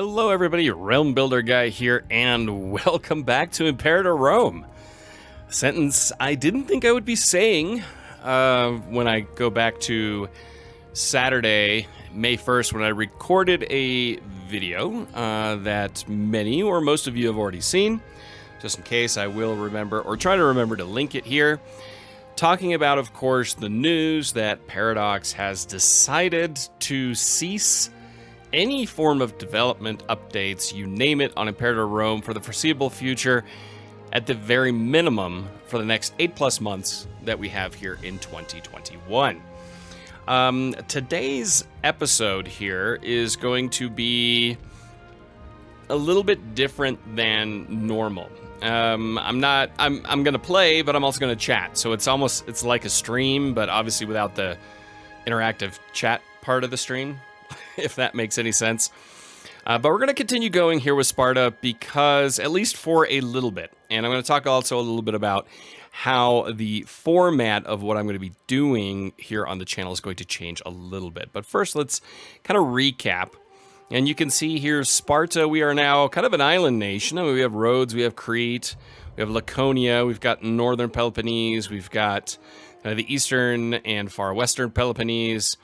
Hello everybody, Realm Builder Guy here, and welcome back to Imperator Rome. A sentence I didn't think I would be saying when I go back to Saturday, May 1st, when I recorded a video that many or most of you have already seen. Just in case, I will remember, or try to remember to link it here. Talking about, of course, the news that Paradox has decided to cease any form of development updates, you name it, on Imperator Rome for the foreseeable future, at the very minimum for the next 8+ months that we have here in 2021. Today's episode here is going to be a little bit different than normal. I'm gonna play, but I'm also gonna chat. So it's like a stream, but obviously without the interactive chat part of the stream, if that makes any sense. But we're gonna continue going here with Sparta because, at least for a little bit, and I'm gonna talk also a little bit about how the format of what I'm going to be doing here on the channel is going to change a little bit. But first, let's kind of recap. And you can see here, Sparta, we are now kind of an island nation. I mean, we have Rhodes, we have Crete, we have Laconia, we've got northern Peloponnese, we've got the eastern and far western Peloponnese.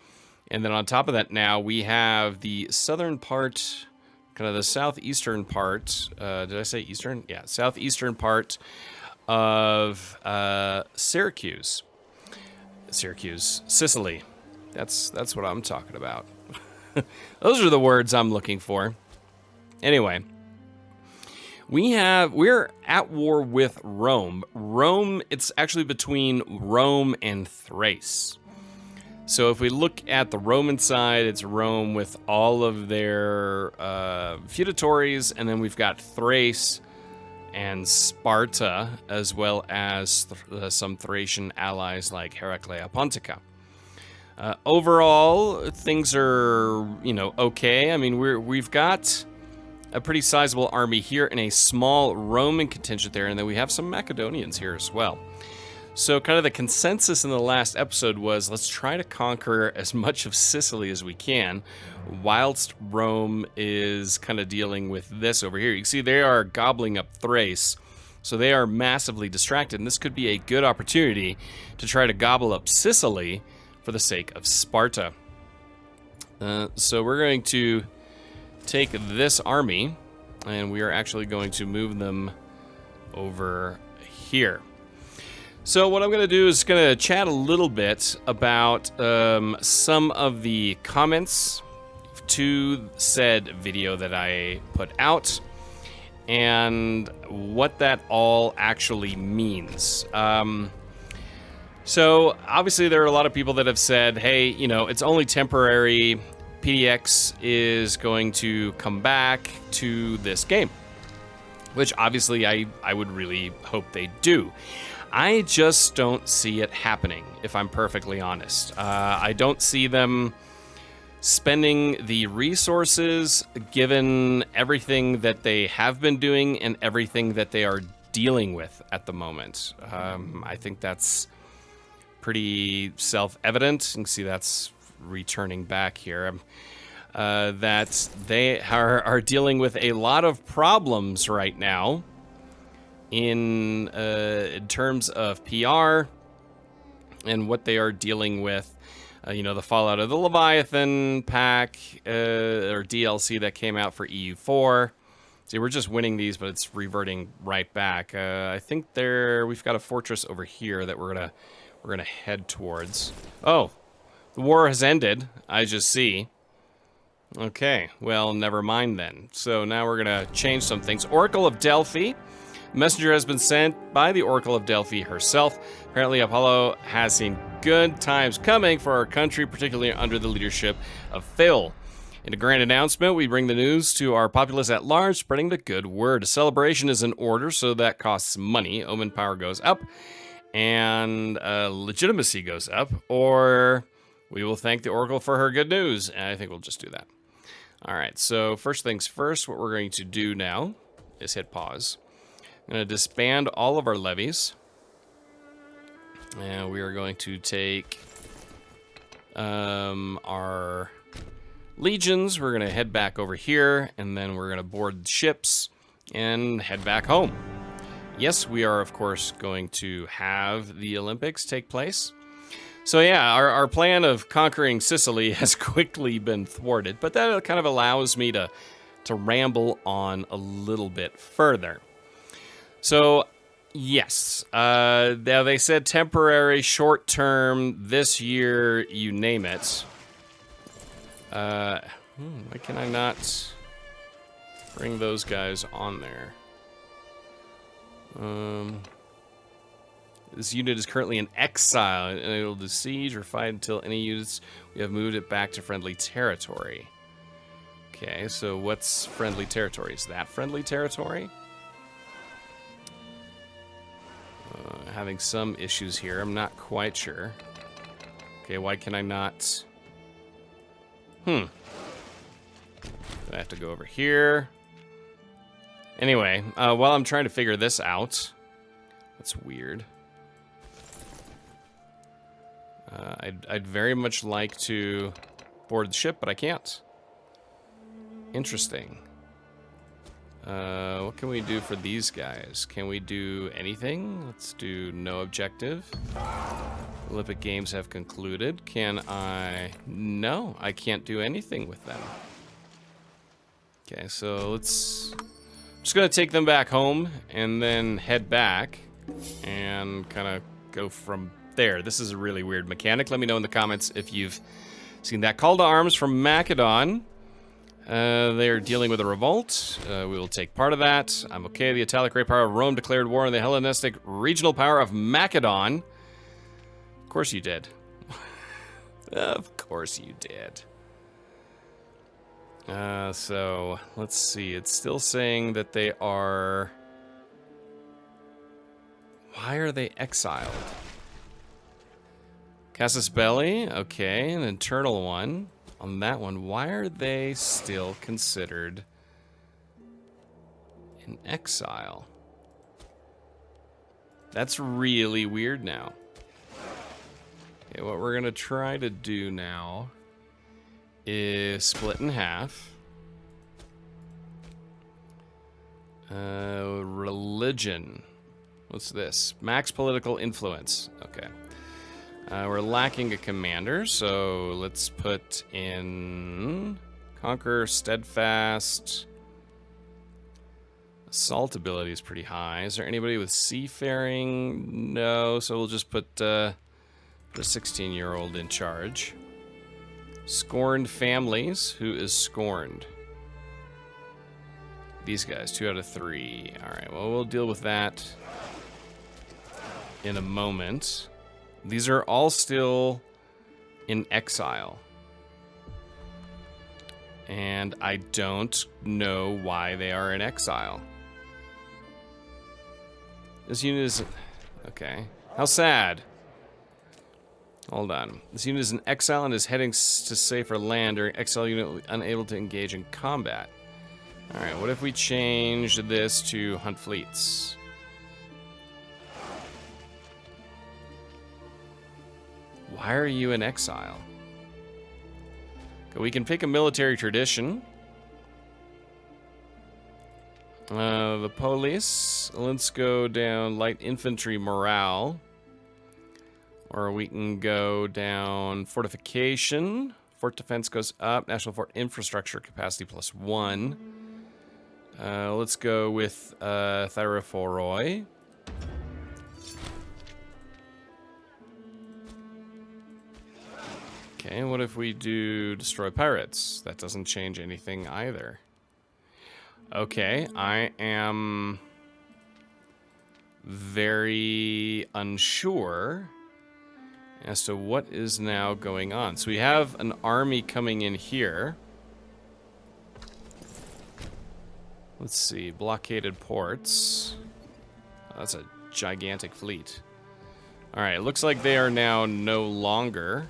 And then on top of that now, we have the southern part, kind of the southeastern part. Did I say eastern? Yeah, southeastern part of Syracuse. Sicily. That's what I'm talking about. Those are the words I'm looking for. Anyway, we're at war with Rome. Rome, it's actually between Rome and Thrace. So if we look at the Roman side, it's Rome with all of their feudatories, and then we've got Thrace and Sparta, as well as some Thracian allies like Heraclea Pontica. Overall, things are, okay. I mean, we've got a pretty sizable army here and a small Roman contingent there, and then we have some Macedonians here as well. So kind of the consensus in the last episode was, let's try to conquer as much of Sicily as we can, whilst Rome is kind of dealing with this over here. You can see they are gobbling up Thrace, so they are massively distracted, and this could be a good opportunity to try to gobble up Sicily for the sake of Sparta. So we're going to take this army, and we are actually going to move them over here. So what I'm going to do is going to chat a little bit about some of the comments to said video that I put out and what that all actually means. So obviously there are a lot of people that have said, hey, it's only temporary. PDX is going to come back to this game, which obviously I would really hope they do. I just don't see it happening, if I'm perfectly honest. I don't see them spending the resources, given everything that they have been doing and everything that they are dealing with at the moment. I think that's pretty self-evident. You can see that's returning back here. That they are dealing with a lot of problems right now in terms of PR and what they are dealing with. The fallout of the Leviathan pack or DLC that came out for EU4. See, we're just winning these, but it's reverting right back. I think we've got a fortress over here that we're gonna head towards. Oh, the war has ended. I just see. Okay, well, never mind then. So now we're gonna change some things. Oracle of Delphi. Messenger has been sent by the Oracle of Delphi herself. Apparently, Apollo has seen good times coming for our country, particularly under the leadership of Phil. In a grand announcement, we bring the news to our populace at large, spreading the good word. A celebration is in order, so that costs money. Omen power goes up, and legitimacy goes up, or we will thank the Oracle for her good news. And I think we'll just do that. All right, so first things first, what we're going to do now is hit pause. I'm going to disband all of our levies. And we are going to take our legions, we're going to head back over here, and then we're going to board the ships and head back home. Yes, we are, of course, going to have the Olympics take place. So yeah, our plan of conquering Sicily has quickly been thwarted, but that kind of allows me to ramble on a little bit further. So, yes, now they said temporary, short-term, this year, you name it. Why can I not bring those guys on there? This unit is currently in exile, and it'll besiege or fight until any units we have moved it back to friendly territory. Okay, so what's friendly territory? Is that friendly territory? Having some issues here. I'm not quite sure. Okay, why can I not? I have to go over here. Anyway, while I'm trying to figure this out, that's weird. I'd very much like to board the ship, but I can't. Interesting. What can we do for these guys? Can we do anything? Let's do no objective. Olympic Games have concluded. Can I? No, I can't do anything with them. Okay, so I'm just gonna take them back home and then head back and kind of go from there. This is a really weird mechanic. Let me know in the comments if you've seen that. Call to arms from Macedon. They are dealing with a revolt. We will take part of that. I'm okay. The Italic great power of Rome declared war on the Hellenistic regional power of Macedon. Of course you did. Of course you did. So, let's see. It's still saying that they are... Why are they exiled? Casus Belli, okay, an internal one. On that one, why are they still considered in exile? That's really weird now. Okay, what we're gonna try to do now is split in half. Religion. What's this? Max political influence. Okay. We're lacking a commander, so let's put in Conquer, Steadfast. Assault ability is pretty high. Is there anybody with seafaring? No, so we'll just put the 16-year-old in charge. Scorned families. Who is scorned? These guys, 2 out of 3. All right, well, we'll deal with that in a moment. These are all still in exile. And I don't know why they are in exile. This unit is... Okay. How sad. Hold on. This unit is in exile and is heading to safer land. During exile, unit will be unable to engage in combat. Alright, what if we change this to hunt fleets? Why are you in exile? Okay, we can pick a military tradition. The police. Let's go down light infantry morale. Or we can go down fortification. Fort defense goes up. National fort infrastructure capacity +1. Let's go with Thyrophoroi. Okay, what if we do destroy pirates? That doesn't change anything either. Okay, I am very unsure as to what is now going on. So we have an army coming in here. Let's see, blockaded ports. Oh, that's a gigantic fleet. All right, looks like they are now no longer.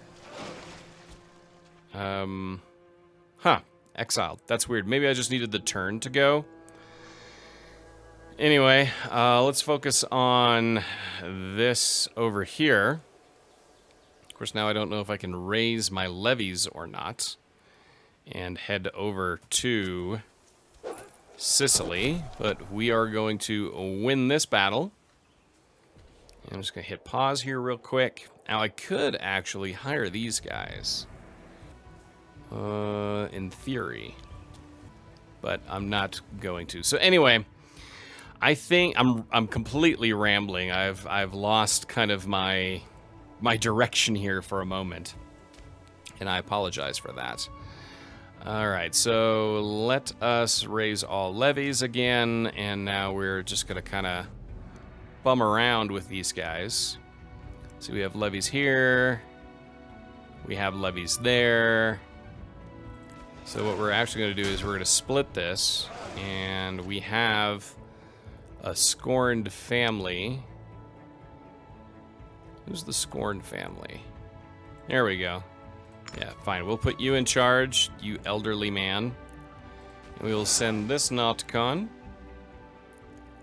Exiled. That's weird. Maybe I just needed the turn to go. Anyway, let's focus on this over here. Of course, now I don't know if I can raise my levies or not. and head over to Sicily. But we are going to win this battle. I'm just going to hit pause here real quick. Now, I could actually hire these guys. In theory. But I'm not going to. So anyway, I think I'm completely rambling. I've lost kind of my direction here for a moment. And I apologize for that. All right, so let us raise all levies again. And now we're just going to kind of bum around with these guys. So we have levies here. We have levies there. So what we're actually going to do is we're going to split this. And we have a scorned family. Who's the scorned family? There we go. Yeah, fine. We'll put you in charge, you elderly man. And we will send this Nauticon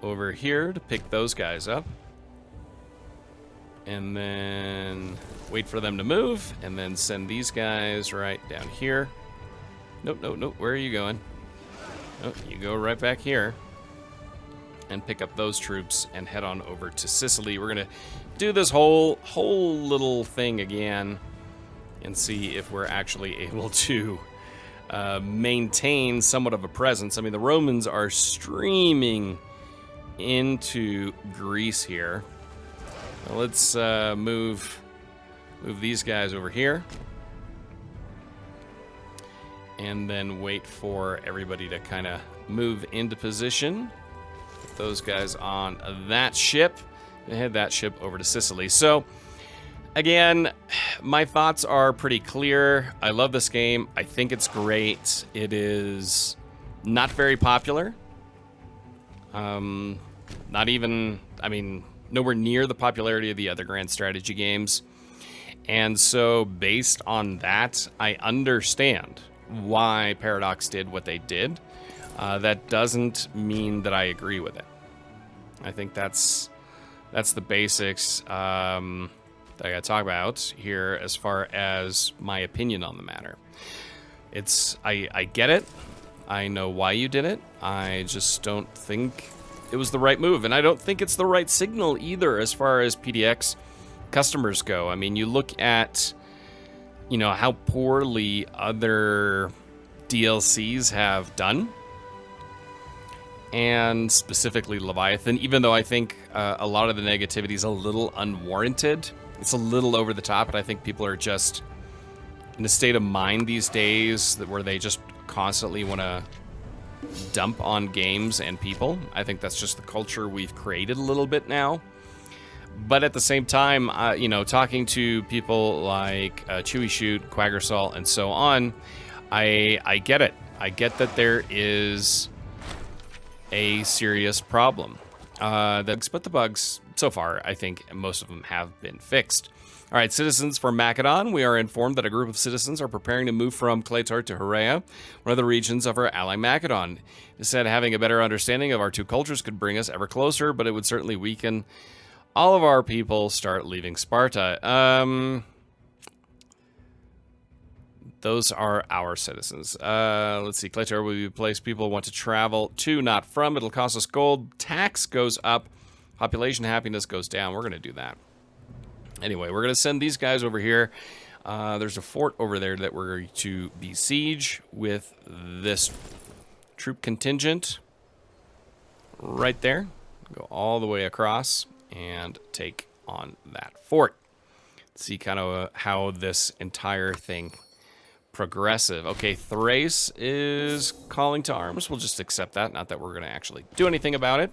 over here to pick those guys up. And then wait for them to move, and then send these guys right down here. Nope, nope, nope. Where are you going? Oh, you go right back here. And pick up those troops and head on over to Sicily. We're going to do this whole little thing again and see if we're actually able to maintain somewhat of a presence. I mean, the Romans are streaming into Greece here. Now let's move these guys over here. And then wait for everybody to kind of move into position. Put those guys on that ship. And head that ship over to Sicily. So, again, my thoughts are pretty clear. I love this game. I think it's great. It is not very popular. Not even, I mean, nowhere near the popularity of the other grand strategy games. And so, based on that, I understand why Paradox did what they did. That doesn't mean that I agree with it. I think that's the basics that I gotta talk about here as far as my opinion on the matter. I get it. I know why you did it. I just don't think it was the right move. And I don't think it's the right signal either as far as PDX customers go. I mean, you look at, you know, how poorly other DLCs have done. And specifically Leviathan, even though I think a lot of the negativity is a little unwarranted. It's a little over the top, and I think people are just in a state of mind these days where they just constantly want to dump on games and people. I think that's just the culture we've created a little bit now. But at the same time, you know, talking to people like Chewy Shoot, Quaggersalt, and so on, I get it. I get that there is a serious problem. But the bugs, so far, I think most of them have been fixed. All right, citizens from Macedon, we are informed that a group of citizens are preparing to move from Claytor to Heraea, one of the regions of our ally Macedon. It said having a better understanding of our two cultures could bring us ever closer, but it would certainly weaken all of our people start leaving Sparta. Those are our citizens. Let's see. Claytor will be a place people want to travel to, not from. It'll cost us gold. Tax goes up. Population happiness goes down. We're going to do that. Anyway, we're going to send these guys over here. There's a fort over there that we're going to besiege with this troop contingent right there. Go all the way across and take on that fort. See kind of how this entire thing progressive. Okay, Thrace is calling to arms. We'll just accept that. Not that we're going to actually do anything about it.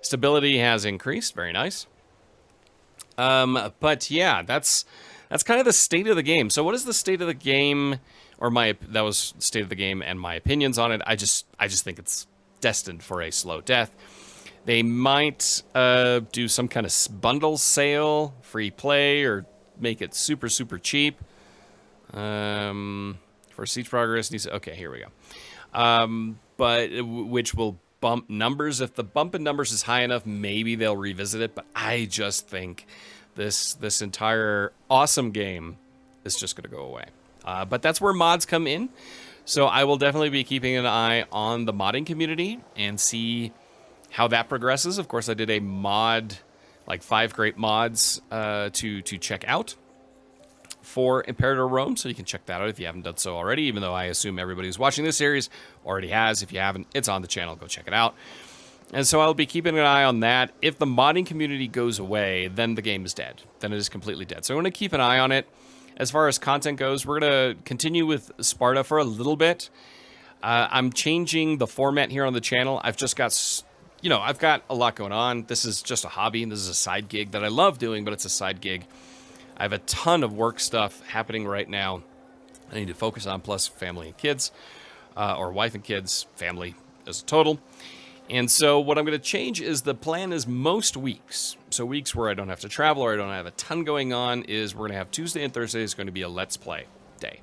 Stability has increased. Very nice. But yeah, that's kind of the state of the game. So what is the state of the game, or that was state of the game and my opinions on it? I just think it's destined for a slow death. They might do some kind of bundle sale, free play, or make it super cheap. For siege progress, okay, here we go. But which will bump numbers. If the bump in numbers is high enough, maybe they'll revisit it. But I just think this entire awesome game is just going to go away. But that's where mods come in. So I will definitely be keeping an eye on the modding community and see how that progresses. Of course, I did a mod, like 5 great mods to check out for Imperator Rome, so you can check that out if you haven't done so already, even though I assume everybody who's watching this series already has. If you haven't, it's on the channel. Go check it out. And so I'll be keeping an eye on that. If the modding community goes away, then the game is dead. Then it is completely dead. So I'm going to keep an eye on it. As far as content goes, we're going to continue with Sparta for a little bit. I'm changing the format here on the channel. I've just got, I've got a lot going on. This is just a hobby. This is a side gig that I love doing, but it's a side gig. I have a ton of work stuff happening right now I need to focus on, plus family and kids, or wife and kids, family as a total. And so what I'm going to change is the plan is most weeks. So weeks where I don't have to travel or I don't have a ton going on is we're going to have Tuesday and Thursday is going to be a Let's Play day.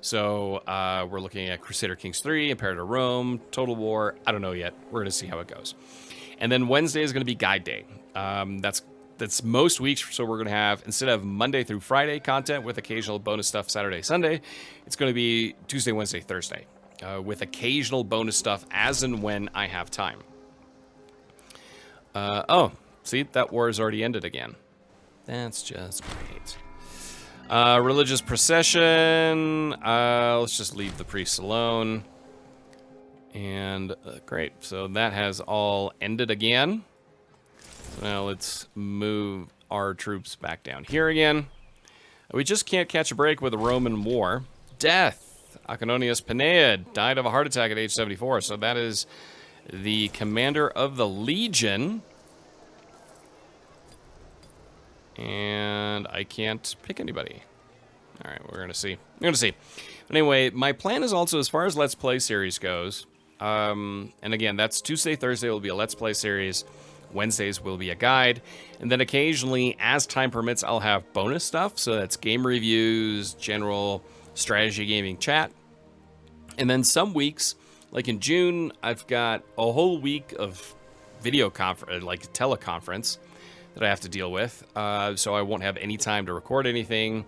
So we're looking at Crusader Kings 3, Imperator Rome, Total War. I don't know yet. We're going to see how it goes. And then Wednesday is going to be Guide Day. That's most weeks. So we're going to have, instead of Monday through Friday content with occasional bonus stuff Saturday, Sunday, it's going to be Tuesday, Wednesday, Thursday. With occasional bonus stuff as and when I have time. Oh, see, that war has already ended again. That's just great. Religious procession. Let's just leave the priests alone. And great, so that has all ended again. Now let's move our troops back down here again. We just can't catch a break with a Roman war. Death. Acononius Penead died of a heart attack at age 74. So that is the commander of the Legion. And I can't pick anybody. All right, we're going to see. We're going to see. But anyway, my plan is also, as far as Let's Play series goes, and again, that's Tuesday, Thursday will be a Let's Play series. Wednesdays will be a guide. And then occasionally, as time permits, I'll have bonus stuff. So that's game reviews, general strategy gaming chat. And then some weeks, like in June, I've got a whole week of video conference, like teleconference that I have to deal with. So I won't have any time to record anything.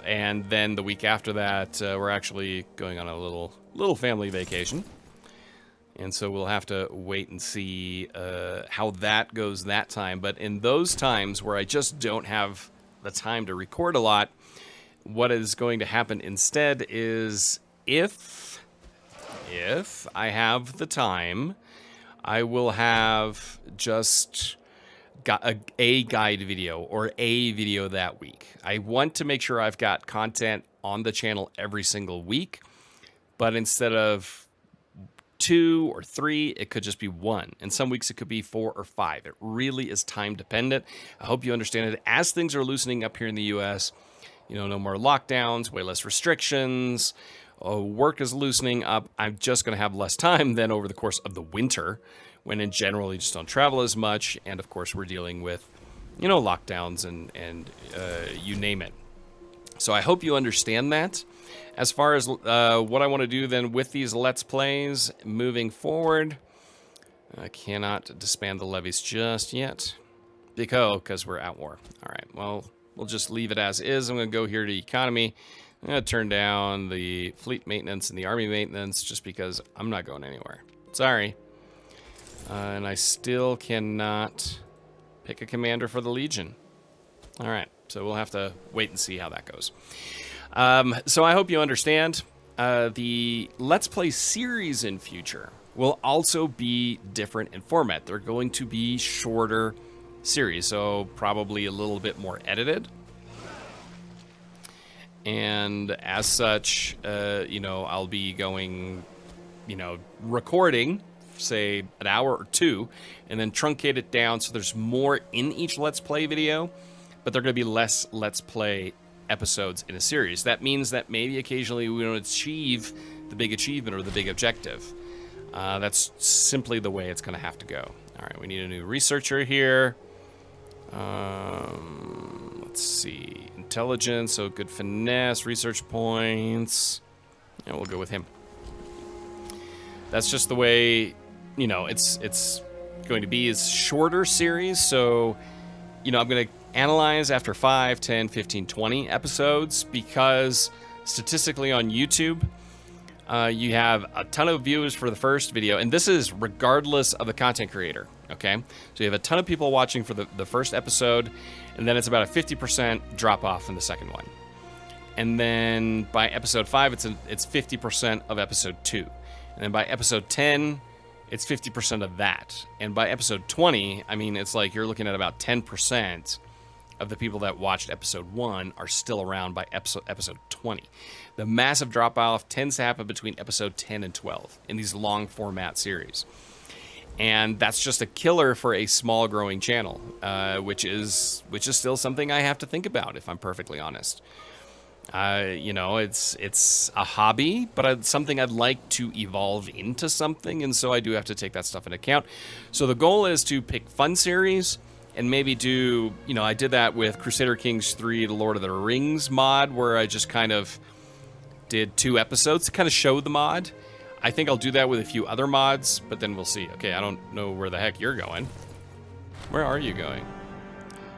And then the week after that, we're actually going on a little family vacation. And so we'll have to wait and see how that goes that time. But in those times where I just don't have the time to record a lot, what is going to happen instead is if I have the time, I will have just got a guide video or a video that week. I want to make sure I've got content on the channel every single week, but instead of 2 or 3, it could just be 1. And some weeks it could be 4 or 5. It really is time dependent. I hope you understand it. As things are loosening up here in the U.S., no more lockdowns, way less restrictions, work is loosening up. I'm just going to have less time than over the course of the winter, when in general you just don't travel as much. And of course we're dealing with, lockdowns and you name it. So I hope you understand that. As far as what I want to do then with these Let's Plays moving forward, I cannot disband the levies just yet because we're at war. All right, well, we'll just leave it as is. I'm going to go here to economy. I'm going to turn down the fleet maintenance and the army maintenance just because I'm not going anywhere. Sorry. And I still cannot pick a commander for the Legion. All right, so we'll have to wait and see how that goes. So I hope you understand. The Let's Play series in future will also be different in format. They're going to be shorter series, so probably a little bit more edited. And as such, I'll be going, recording, say, an hour or 2, and then truncate it down so there's more in each Let's Play video, but they're going to be less Let's Play episodes in a series. That means that maybe occasionally we don't achieve the big achievement or the big objective. That's simply the way it's going to have to go. All right, we need a new researcher here. Let's see. Intelligence, so good finesse, research points. Yeah, we'll go with him. That's just the way, it's going to be. It's shorter series, so, I'm going to analyze after 5, 10, 15, 20 episodes because statistically on YouTube, You have a ton of views for the first video, and this is regardless of the content creator, okay? So you have a ton of people watching for the first episode, and then it's about a 50% drop off in the second one. And then by episode 5, it's 50% of episode 2. And then by episode 10, it's 50% of that. And by episode 20, I mean, it's like you're looking at about 10% of the people that watched episode 1 are still around by episode 20. The massive drop-off tends to happen between episode 10 and 12 in these long-format series. And that's just a killer for a small growing channel, which is still something I have to think about, if I'm perfectly honest. You know, it's a hobby, but it's something I'd like to evolve into something, and so I do have to take that stuff into account. So the goal is to pick fun series and maybe do, you know, I did that with Crusader Kings 3, the Lord of the Rings mod, where I just kind of did 2 episodes to kind of show the mod. I think I'll do that with a few other mods, but then we'll see. Okay, I don't know where the heck you're going. Where are you going?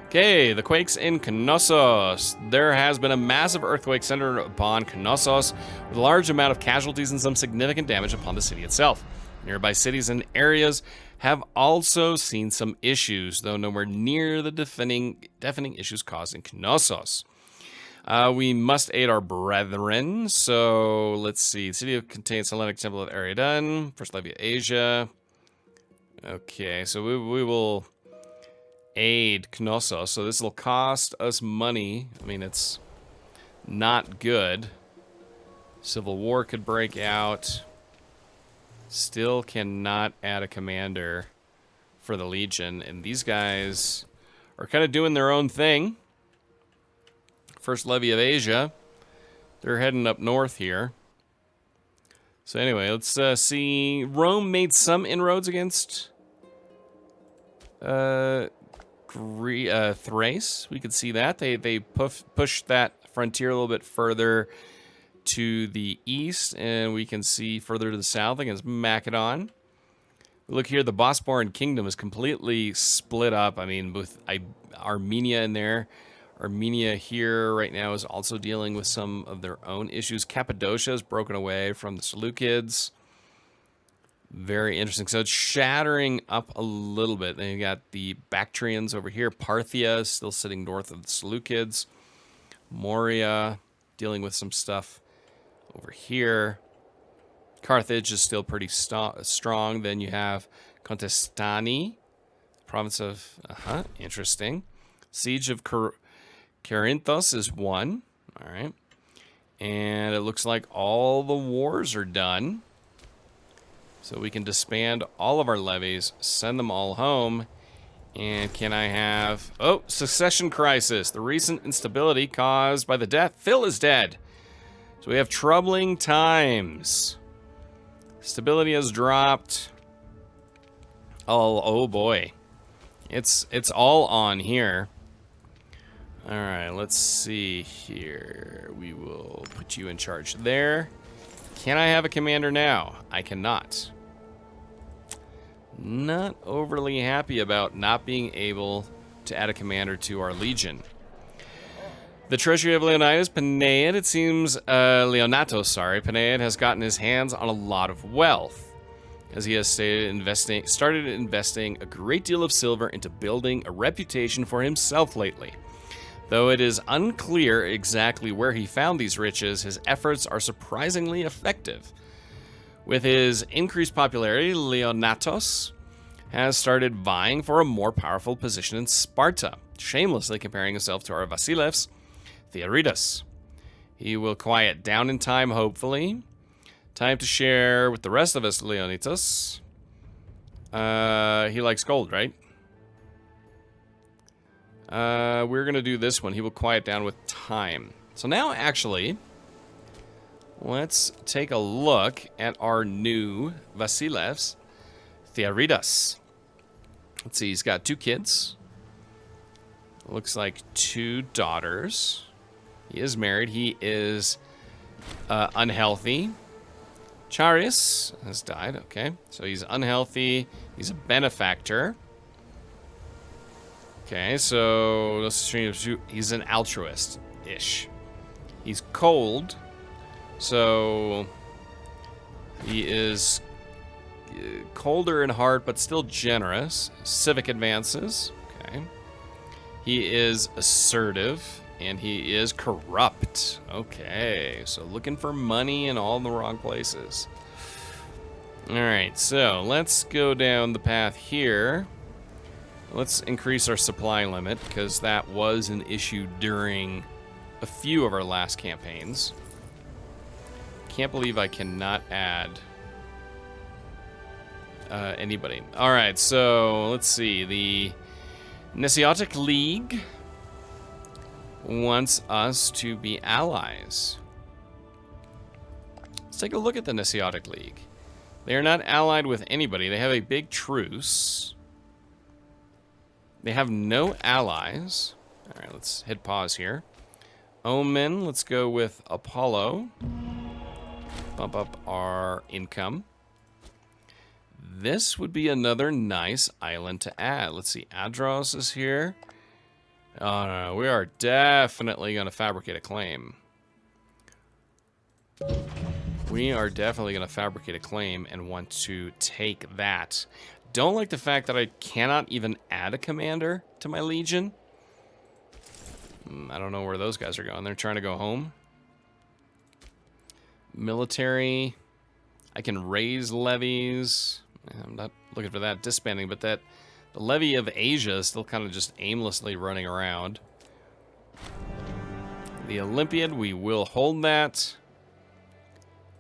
Okay, the quakes in Knossos. There has been a massive earthquake centered upon Knossos, with a large amount of casualties and some significant damage upon the city itself. Nearby cities and areas have also seen some issues, though nowhere near the deafening issues caused in Knossos. We must aid our brethren, so let's see. The city contains Hellenic Temple of Eridan, First Levy of Asia. Okay, so we will aid Knossos, so this will cost us money. I mean, it's not good. Civil war could break out. Still cannot add a commander for the Legion, and these guys are kind of doing their own thing. First Levy of Asia, they're heading up north here. So anyway, let's see. Rome made some inroads against Thrace. We could see that. They pushed that frontier a little bit further to the east, and we can see further to the south against Macedon. Look here, the Bosporan Kingdom is completely split up. I mean, with Armenia in there. Armenia here right now is also dealing with some of their own issues. Cappadocia is broken away from the Seleucids. Very interesting. So it's shattering up a little bit. Then you got the Bactrians over here. Parthia is still sitting north of the Seleucids. Moria dealing with some stuff over here. Carthage is still pretty strong. Then you have Contestani, province of, interesting. Siege of Corinthos is won. All right. And it looks like all the wars are done. So we can disband all of our levies, send them all home. And can I have... Oh, succession crisis. The recent instability caused by the death. Phil is dead. So we have troubling times. Stability has dropped. Oh boy. It's all on here. All right, let's see here. We will put you in charge there. Can I have a commander now? I cannot. Not overly happy about not being able to add a commander to our legion. The treasury of Leonidas, Penead, it seems, Leonatos, sorry, Penead has gotten his hands on a lot of wealth, as he has started investing a great deal of silver into building a reputation for himself lately. Though it is unclear exactly where he found these riches, his efforts are surprisingly effective. With his increased popularity, Leonatos has started vying for a more powerful position in Sparta, shamelessly comparing himself to our Vasilevs, Thearidas. He will quiet down in time, hopefully. Time to share with the rest of us, Leonidas. He likes gold, right? We're going to do this one. He will quiet down with time. So now, actually, let's take a look at our new Vasilevs, Thearidas. Let's see, he's got 2 kids. Looks like 2 daughters. He is married. He is unhealthy. Charius has died. Okay, so he's unhealthy. He's a benefactor. Okay, so he's an altruist-ish. He's cold, so He is colder in heart, but still generous. Civic advances. Okay. He is assertive, and he is corrupt. Okay, so looking for money in all the wrong places. All right, so let's go down the path here. Let's increase our supply limit, because that was an issue during a few of our last campaigns. Can't believe I cannot add anybody. All right, so let's see. The Nesiotic League wants us to be allies. Let's take a look at the Nesiotic League. They are not allied with anybody. They have a big truce. They have no allies. All right, let's hit pause here. Omen, let's go with Apollo. Bump up our income. This would be another nice island to add. Let's see, Adros is here. Oh, no, we are definitely going to fabricate a claim. We are definitely going to fabricate a claim and want to take that. Don't like the fact that I cannot even add a commander to my legion. I don't know where those guys are going. They're trying to go home. Military. I can raise levies. I'm not looking for that disbanding, but that the levy of Asia is still kind of just aimlessly running around. The Olympiad, we will hold that.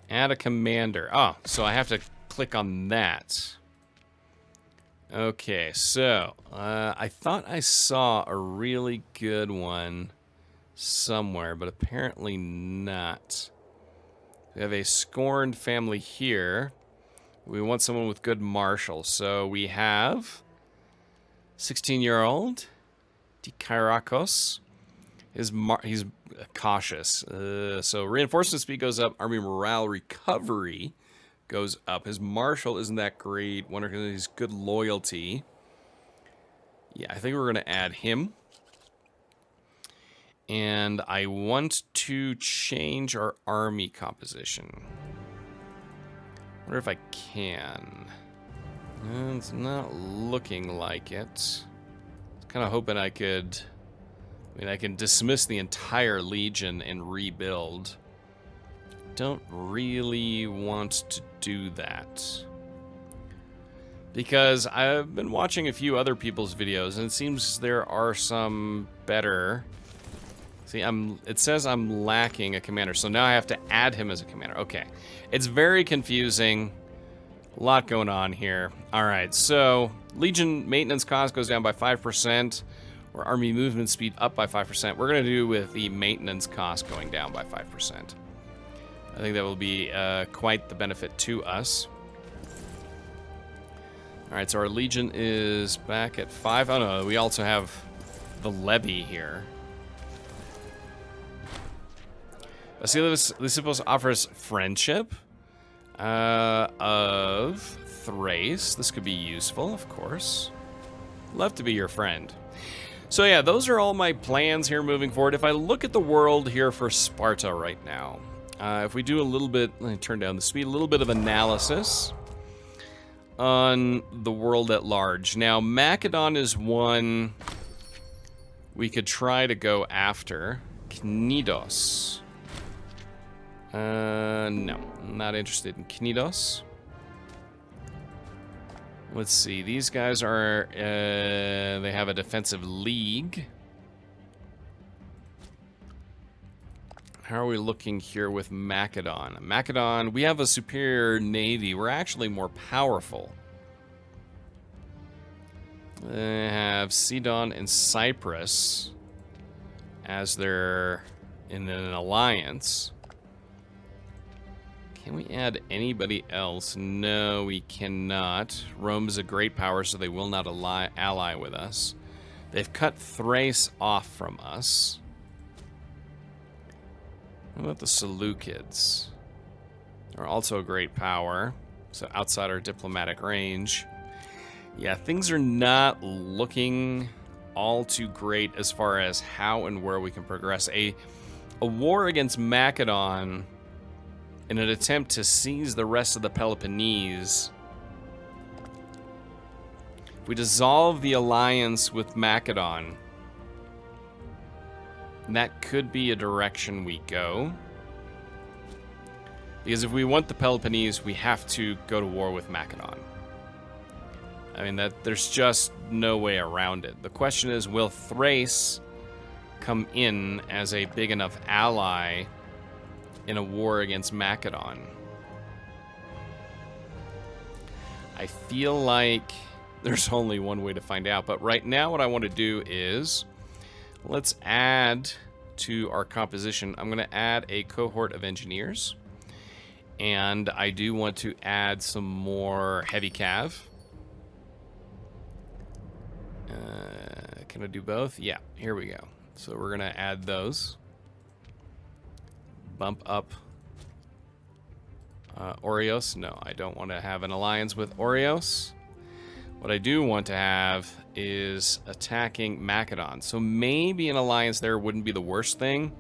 Add a commander. Oh, so I have to click on that. Okay, so I thought I saw a really good one somewhere, but apparently not. We have a scorned family here. We want someone with good martial. So we have 16-year-old Dikairakos. He's cautious. So reinforcement speed goes up. Army morale recovery goes up. His martial isn't that great. Wonder if he's good loyalty. Yeah, I think we're going to add him. And I want to change our army composition. Wonder if I can. It's not looking like it. Kind of hoping I could. I mean, I can dismiss the entire legion and rebuild. Don't really want to do that. Because I've been watching a few other people's videos, and it seems there are some better. See, it says I'm lacking a commander, so now I have to add him as a commander. Okay. It's very confusing. A lot going on here. All right, so Legion maintenance cost goes down by 5%, or Army movement speed up by 5%. We're going to do with the maintenance cost going down by 5%. I think that will be quite the benefit to us. All right, so our Legion is back at 5. Oh, no, we also have the levy here. Lysippos offers friendship of Thrace. This could be useful, of course. Love to be your friend. So yeah, those are all my plans here moving forward. If I look at the world here for Sparta right now, if we do a little bit, let me turn down the speed, a little bit of analysis on the world at large. Now, Macedon is one we could try to go after. Knidos. No, I'm not interested in Knidos. Let's see, these guys are, they have a defensive league. How are we looking here with Macedon? Macedon, we have a superior navy. We're actually more powerful. They have Sidon and Cyprus as they're in an alliance. Can we add anybody else? No, we cannot. Rome is a great power, so they will not ally with us. They've cut Thrace off from us. What about the Seleucids? They're also a great power, so outside our diplomatic range. Yeah, things are not looking all too great as far as how and where we can progress. A war against Macedon in an attempt to seize the rest of the Peloponnese. If we dissolve the alliance with Macedon, that could be a direction we go. Because if we want the Peloponnese, we have to go to war with Macedon. I mean, there's just no way around it. The question is, will Thrace come in as a big enough ally in a war against Macedon? I feel like there's only one way to find out, but right now what I want to do is, let's add to our composition. I'm going to add a cohort of engineers, and I do want to add some more heavy cav. Can I do both? Yeah, here we go. So we're going to add those. Bump up Oreos. No, I don't want to have an alliance with Oreos. What I do want to have is attacking Macedon. So maybe an alliance there wouldn't be the worst thing.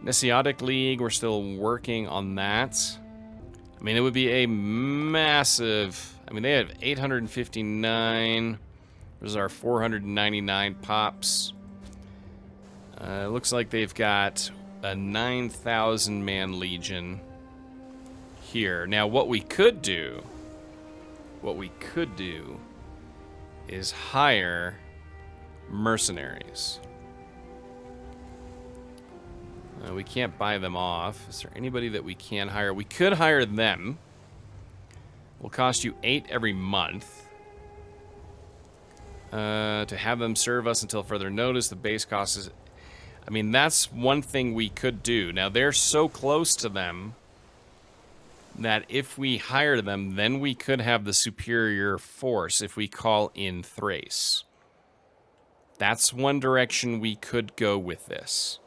Nesiotic League, we're still working on that. I mean, it would be a massive... I mean, they have 859... There's our 499 pops. It looks like they've got a 9,000-man legion here. Now, what we could do is hire mercenaries. We can't buy them off. Is there anybody that we can hire? We could hire them. Will cost you 8 every month. To have them serve us until further notice. The base cost is... I mean, that's one thing we could do. Now, they're so close to them that if we hire them, then we could have the superior force if we call in Thrace. That's one direction we could go with this.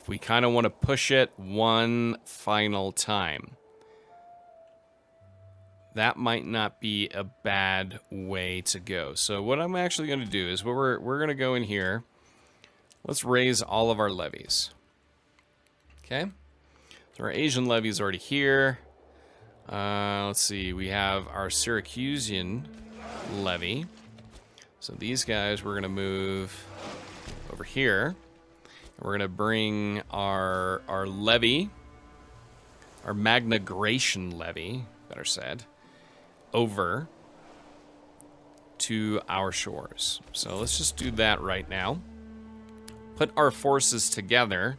If we kind of want to push it one final time. That might not be a bad way to go. So what I'm actually going to do is we're going to go in here. Let's raise all of our levies. Okay. So our Asian levy is already here. Let's see. We have our Syracusan levy. So these guys we're going to move over here. We're going to bring our levy, our Magnagration levy, better said, over to our shores. So let's just do that right now. Put our forces together.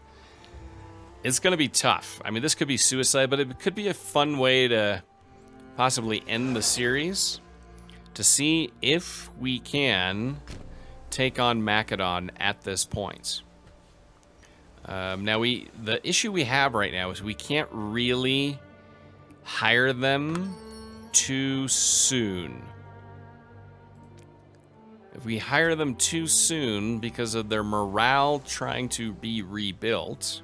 It's going to be tough. I mean, this could be suicide, but it could be a fun way to possibly end the series, to see if we can take on Macedon at this point. Now, the issue we have right now is we can't really hire them too soon. If we hire them too soon because of their morale trying to be rebuilt,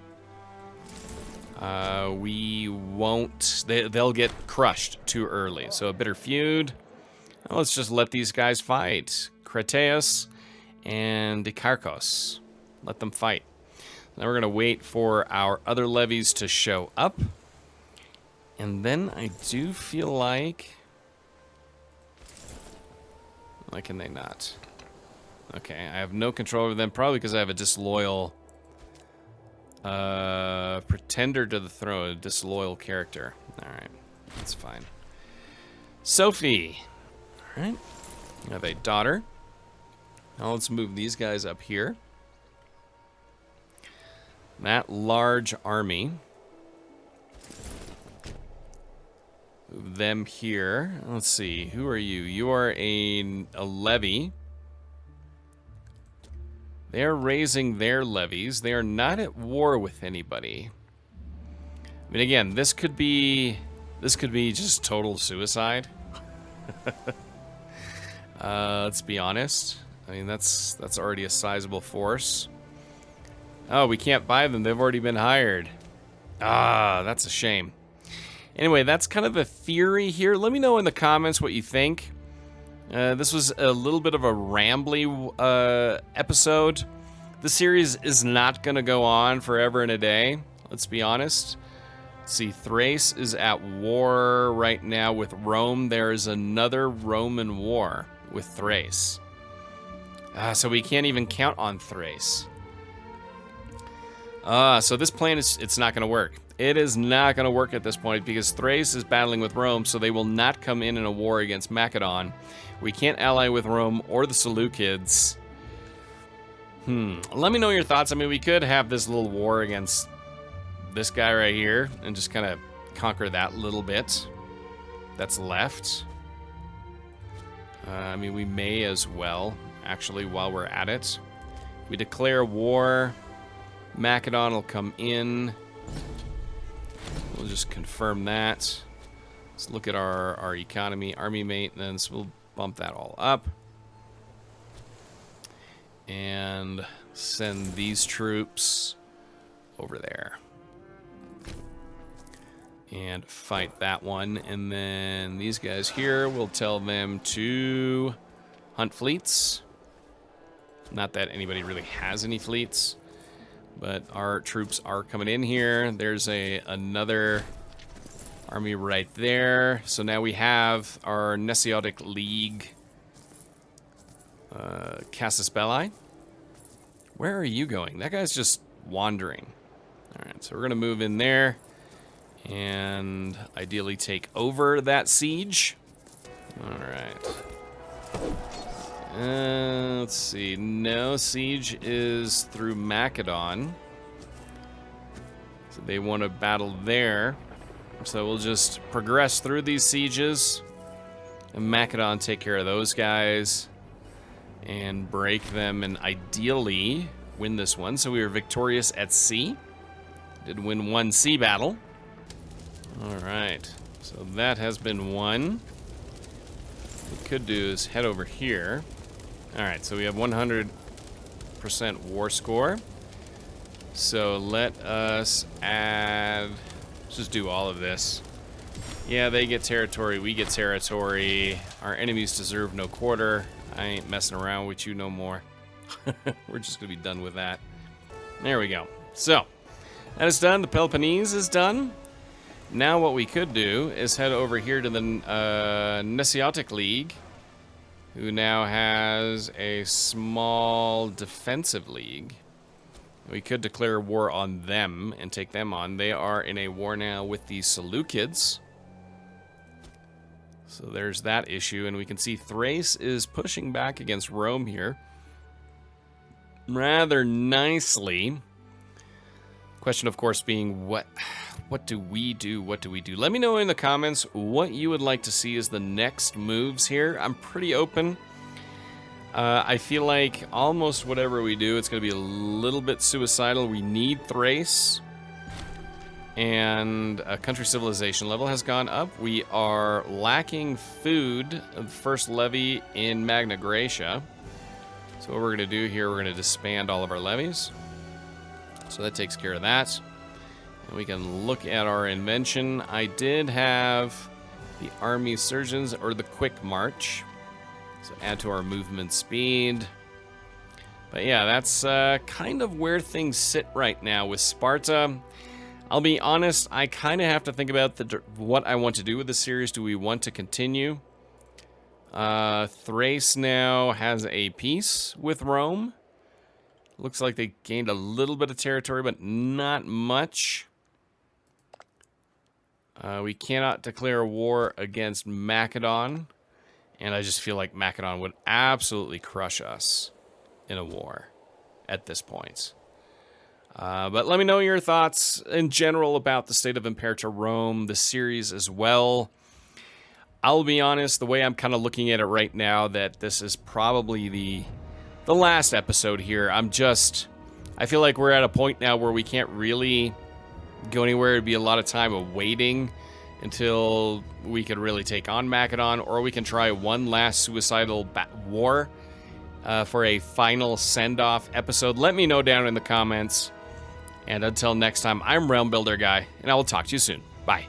we won't... They'll get crushed too early. So a bitter feud. Well, let's just let these guys fight. Crataeus and Dicarchos. Let them fight. Now we're going to wait for our other levies to show up. And then I do feel like... Why can they not? Okay, I have no control over them, probably because I have a disloyal... pretender to the throne, a disloyal character. Alright, that's fine. Sophie! Alright, I have a daughter. Now let's move these guys up here. That large army... them here. Let's see. Who are you? You are a levy. They are raising their levies. They are not at war with anybody. I mean, again, this could be just total suicide. Let's be honest. I mean, that's already a sizable force. Oh, we can't buy them. They've already been hired. Ah, that's a shame. Anyway, that's kind of a theory here. Let me know in the comments what you think. This was a little bit of a rambly episode. The series is not going to go on forever and a day. Let's be honest. See, Thrace is at war right now with Rome. There is another Roman war with Thrace. So we can't even count on Thrace. So this plan it's not going to work. It is not going to work at this point because Thrace is battling with Rome, so they will not come in a war against Macedon. We can't ally with Rome or the Seleucids. Let me know your thoughts. I mean, we could have this little war against this guy right here and just kind of conquer that little bit that's left. I mean, we may as well, actually, while we're at it. We declare war. Macedon will come in. We'll just confirm that. Let's look at our economy, army maintenance. We'll bump that all up. And send these troops over there. And fight that one. And then these guys here, we'll tell them to hunt fleets. Not that anybody really has any fleets. But our troops are coming in here. There's another army right there. So now we have our Nesiotic League. Casus Belli. Where are you going? That guy's just wandering. Alright, so we're going to move in there. And ideally take over that siege. Alright. Let's see. No, siege is through Macedon. So they want to battle there. So we'll just progress through these sieges. And Macedon take care of those guys. And break them and ideally win this one. So we were victorious at sea. Did win one sea battle. Alright. So that has been won. What we could do is head over here. Alright, so we have 100% war score. So let us add... Let's just do all of this. Yeah, they get territory, we get territory. Our enemies deserve no quarter. I ain't messing around with you no more. We're just going to be done with that. There we go. So, that is done. The Peloponnese is done. Now what we could do is head over here to the Nesiotic League, who now has a small defensive league. We could declare war on them and take them on. They are in a war now with the Seleucids. So there's that issue, and we can see Thrace is pushing back against Rome here rather nicely. Question, of course, being what do we do? What do we do? Let me know in the comments what you would like to see as the next moves here. I'm pretty open. I feel like almost whatever we do, it's going to be a little bit suicidal. We need Thrace. And country civilization level has gone up. We are lacking food of first levy in Magna Graecia. So what we're going to do here, we're going to disband all of our levies. So that takes care of that. And we can look at our invention. I did have the army surgeons or the quick march. So add to our movement speed. But yeah, that's kind of where things sit right now with Sparta. I'll be honest, I kind of have to think about what I want to do with the series. Do we want to continue? Thrace now has a peace with Rome. Looks like they gained a little bit of territory, but not much. We cannot declare war against Macedon. And I just feel like Macedon would absolutely crush us in a war at this point. But let me know your thoughts in general about the state of Imperator Rome, the series as well. I'll be honest, the way I'm kind of looking at it right now, that this is probably the last episode here. I feel like we're at a point now where we can't really go anywhere. It'd be a lot of time of waiting until we could really take on Macedon, or we can try one last suicidal war for a final send-off episode. Let me know down in the comments. And until next time, I'm Realm Builder Guy, and I will talk to you soon. Bye.